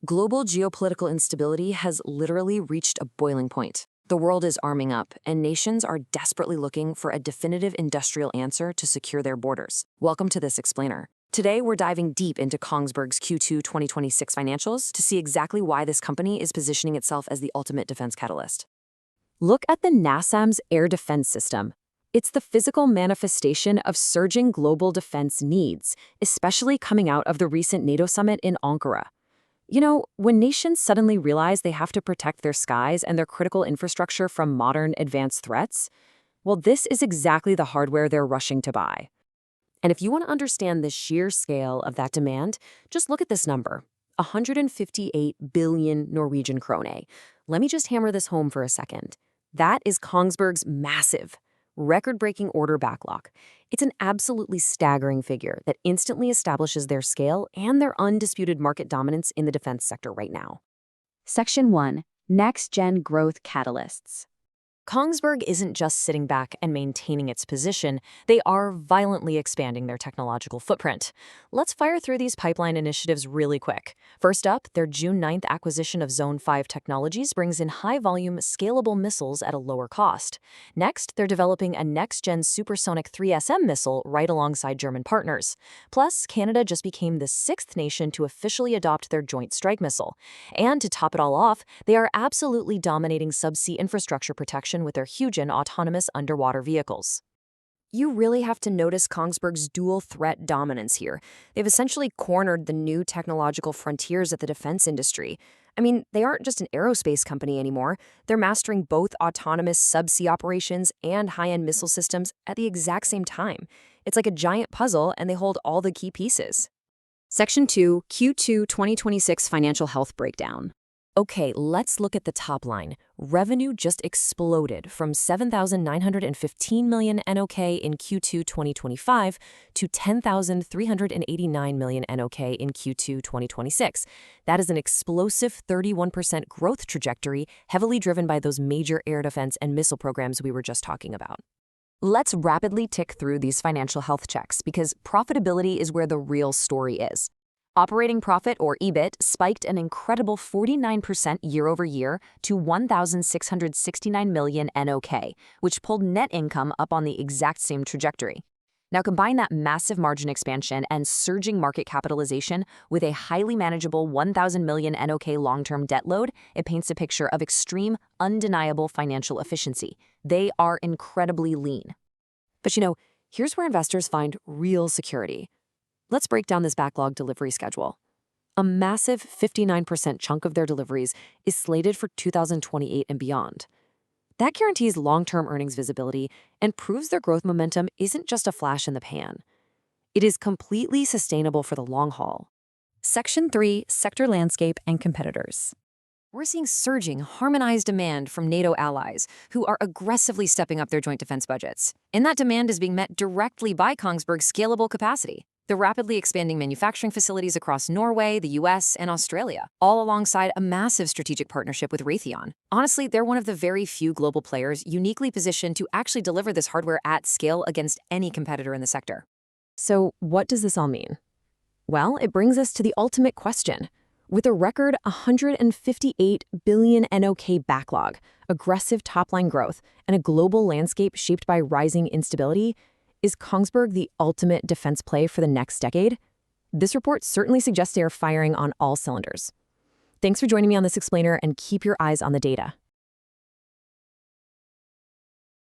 Global geopolitical instability has literally reached a boiling point. The world is arming up, and nations are desperately looking for a definitive industrial answer to secure their borders. Welcome to this explainer. Today, we're diving deep into Kongsberg's Q2 2026 financials to see exactly why this company is positioning itself as the ultimate defense catalyst. Look at the NASAMS air defense system. It's the physical manifestation of surging global defense needs, especially coming out of the recent NATO summit in Ankara. You know, when nations suddenly realize they have to protect their skies and their critical infrastructure from modern advanced threats, well, this is exactly the hardware they're rushing to buy. And if you want to understand the sheer scale of that demand, just look at this number, 158 billion Norwegian krone. Let me just hammer this home for a second. That is Kongsberg's massive, record-breaking order backlog. It's an absolutely staggering figure that instantly establishes their scale and their undisputed market dominance in the defense sector right now. Section 1. Next-Gen Growth Catalysts. Kongsberg isn't just sitting back and maintaining its position, they are violently expanding their technological footprint. Let's fire through these pipeline initiatives really quick. First up, their June 9th acquisition of Zone 5 Technologies brings in high-volume, scalable missiles at a lower cost. Next, they're developing a next-gen supersonic 3SM missile right alongside German partners. Plus, Canada just became the 6th nation to officially adopt their Joint Strike Missile. And to top it all off, they are absolutely dominating subsea infrastructure protection with their Hugin autonomous underwater vehicles. You really have to notice Kongsberg's dual threat dominance here. They've essentially cornered the new technological frontiers of the defense industry. I mean, they aren't just an aerospace company anymore. They're mastering both autonomous subsea operations and high-end missile systems at the exact same time. It's like a giant puzzle, and they hold all the key pieces. Section 2. Q2 2026 Financial Health Breakdown. Okay, let's look at the top line. Revenue just exploded from 7,915 million NOK in Q2 2025 to 10,389 million NOK in Q2 2026. That is an explosive 31% growth trajectory, heavily driven by those major air defense and missile programs we were just talking about. Let's rapidly tick through these financial health checks because profitability is where the real story is. Operating profit, or EBIT, spiked an incredible 49% year-over-year to 1,669 million NOK, which pulled net income up on the exact same trajectory. Now combine that massive margin expansion and surging market capitalization with a highly manageable 1,000 million NOK long-term debt load, it paints a picture of extreme, undeniable financial efficiency. They are incredibly lean. But you know, here's where investors find real security. Let's break down this backlog delivery schedule. A massive 59% chunk of their deliveries is slated for 2028 and beyond. That guarantees long-term earnings visibility and proves their growth momentum isn't just a flash in the pan. It is completely sustainable for the long haul. Section 3. Sector Landscape and Competitors. We're seeing surging, harmonized demand from NATO allies who are aggressively stepping up their joint defense budgets. And that demand is being met directly by Kongsberg's scalable capacity. The rapidly expanding manufacturing facilities across Norway, the US, and Australia, all alongside a massive strategic partnership with Raytheon. Honestly, they're one of the very few global players uniquely positioned to actually deliver this hardware at scale against any competitor in the sector. So, what does this all mean? Well, it brings us to the ultimate question. With a record 158 billion NOK backlog, aggressive top-line growth, and a global landscape shaped by rising instability, is Kongsberg the ultimate defense play for the next decade? This report certainly suggests they are firing on all cylinders. Thanks for joining me on this explainer, and keep your eyes on the data.